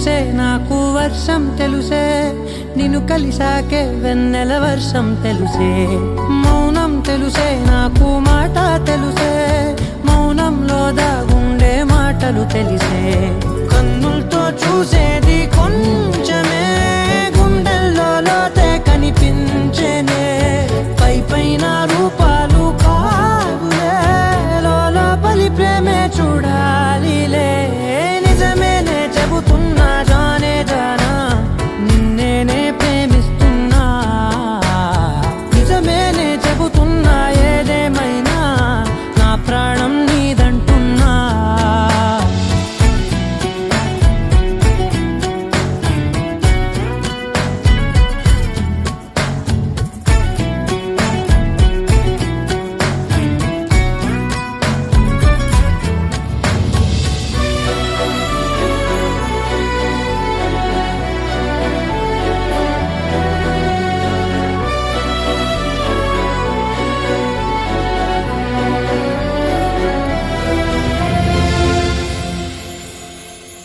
తెలుసే నాకు వర్షం తెలుసే నిన్ను కలిసాకే వెన్నెల వర్షం తెలుసే మౌనం తెలుసే నాకు మాట తెలుసే మౌనంలో దాగుండే మాటలు తెలిసే కన్నులతో చూసేది కొంచెమే గుండెల్లో లోతే కనిపించేనే పై పైన రూపాలు కావులే లోపలి ప్రేమే చూడాలిలే నిజమేనే చెబుతున్నా జానే జానా నిన్నేనే ప్రేమిస్తున్నా నిజమేనే చెబుతున్నా ఏదేమైనా నా ప్రాణం నీదంటున్నా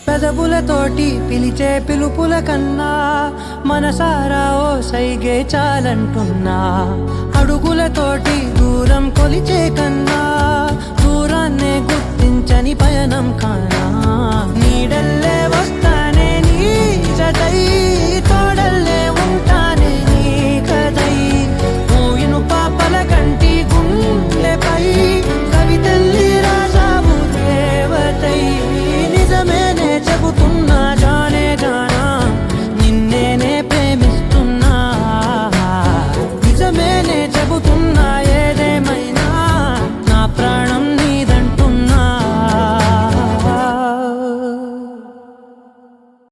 పెదవులతోటి పిలిచే పిలుపుల కన్నా మనసారా ఓ సైగే చాలంటున్నా అడుగులతోటి దూరం కొలిచే కన్నా